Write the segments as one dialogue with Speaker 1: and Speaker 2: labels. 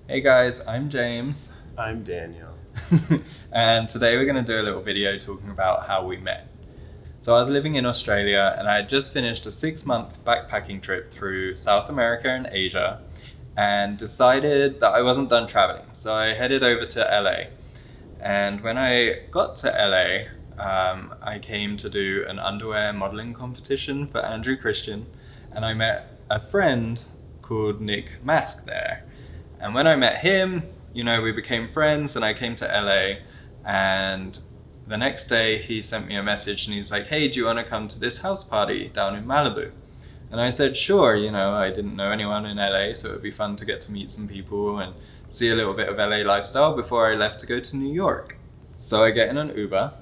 Speaker 1: Hey guys, I'm James.
Speaker 2: I'm Daniel.
Speaker 1: And today we're going to do a little video talking about how we met. So I was living in Australia and I had just finished a 6-month backpacking trip through South America and Asia and decided that I wasn't done traveling. So I headed over to LA. And when I got to LA, I came to do an underwear modeling competition for Andrew Christian, and I met a friend called Nick Mask there. And when I met him, we became friends and I came to LA, and the next day he sent me a message and he's like, hey, do you want to come to this house party down in Malibu? And I said, sure, I didn't know anyone in LA, so it would be fun to get to meet some people and see a little bit of LA lifestyle before I left to go to New York. So I get in an Uber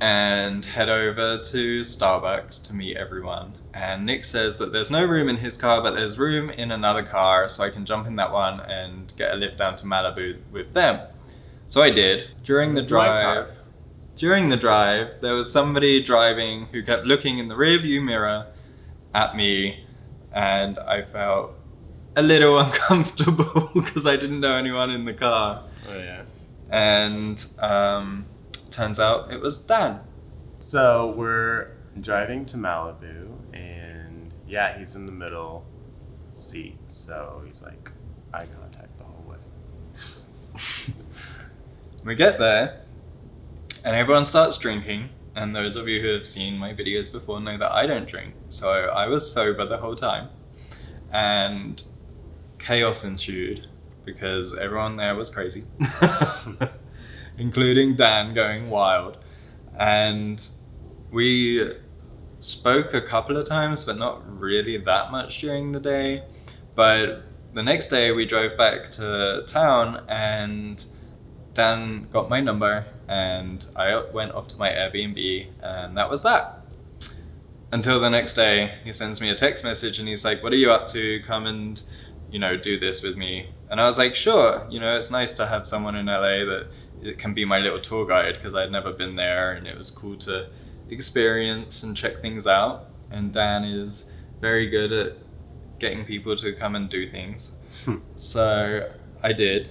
Speaker 1: and head over to Starbucks to meet everyone. And Nick says that there's no room in his car, but there's room in another car, so I can jump in that one and get a lift down to Malibu with them. So I did. During the drive, there was somebody driving who kept looking in the rearview mirror at me, and I felt a little uncomfortable because I didn't know anyone in the car.
Speaker 2: Oh yeah.
Speaker 1: And turns out it was Dan.
Speaker 2: So we're driving to Malibu, and yeah, he's in the middle seat, so he's like eye contact the whole way.
Speaker 1: We get there, and everyone starts drinking. And those of you who have seen my videos before know that I don't drink. So I was sober the whole time. And chaos ensued because everyone there was crazy, including Dan going wild. And we spoke a couple of times, but not really that much during the day. But the next day we drove back to town and Dan got my number and I went off to my Airbnb, and that was that. Until the next day, he sends me a text message and he's like, what are you up to? Come and, do this with me. And I was like, sure. It's nice to have someone in LA that it can be my little tour guide, because I'd never been there and it was cool to experience and check things out. And Dan is very good at getting people to come and do things. So I did.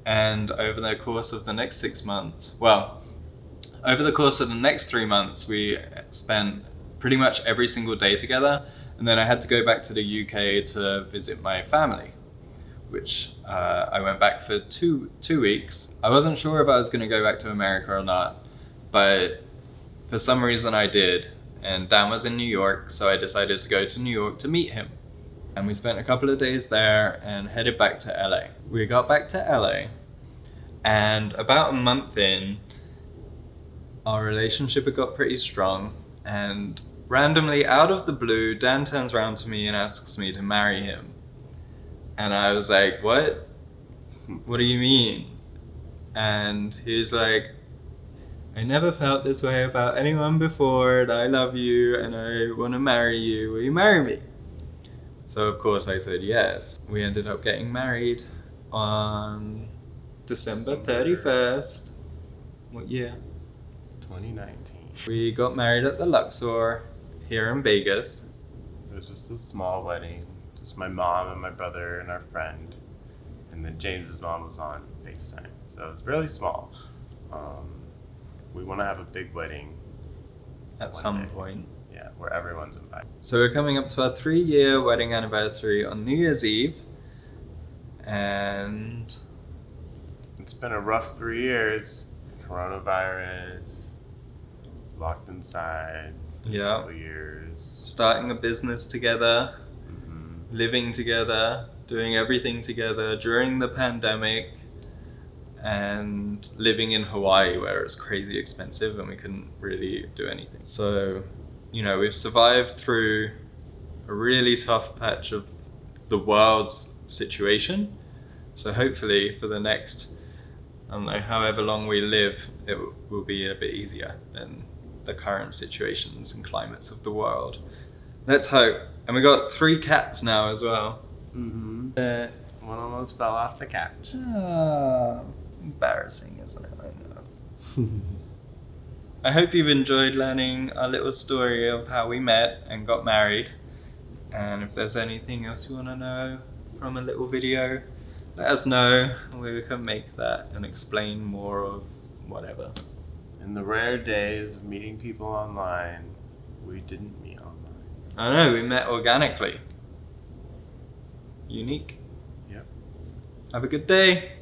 Speaker 1: And over the course of the next 6 months, over the course of the next 3 months, we spent pretty much every single day together. And then I had to go back to the UK to visit my family, which I went back for two weeks. I wasn't sure if I was going to go back to America or not, but for some reason I did. And Dan was in New York, so I decided to go to New York to meet him. And we spent a couple of days there and headed back to LA. We got back to LA, and about a month in, our relationship had got pretty strong, and randomly, out of the blue, Dan turns around to me and asks me to marry him. And I was like, what? What do you mean? And he's like, I never felt this way about anyone before, and I love you, and I want to marry you. Will you marry me? So of course I said yes. We ended up getting married on December 31st. What year?
Speaker 2: 2019.
Speaker 1: We got married at the Luxor here in Vegas.
Speaker 2: It was just a small wedding, just my mom and my brother and our friend, and then James's mom was on FaceTime. So it was really small. We want to have a big wedding
Speaker 1: At
Speaker 2: one
Speaker 1: some
Speaker 2: day.
Speaker 1: point.
Speaker 2: Yeah, where everyone's invited.
Speaker 1: So we're coming up to our 3-year wedding anniversary on New Year's Eve. And
Speaker 2: It's been a rough 3 years. Coronavirus, locked inside.
Speaker 1: yeah,
Speaker 2: Couple years.
Speaker 1: starting a business together,
Speaker 2: Mm-hmm.
Speaker 1: living together, doing everything together during the pandemic, and living in Hawaii where it's crazy expensive and we couldn't really do anything. So, we've survived through a really tough patch of the world's situation. So hopefully for the next, I don't know, however long we live, it will be a bit easier than the current situations and climates of the world. Let's hope. And we got 3 cats now as well.
Speaker 2: Mm-hmm. One almost fell off the couch.
Speaker 1: Embarrassing, isn't it? I know. I hope you've enjoyed learning our little story of how we met and got married. And if there's anything else you want to know from a little video, let us know. We can make that and explain more of whatever.
Speaker 2: In the rare days of meeting people online, we didn't meet online.
Speaker 1: I know, we met organically. Unique.
Speaker 2: Yep.
Speaker 1: Have a good day.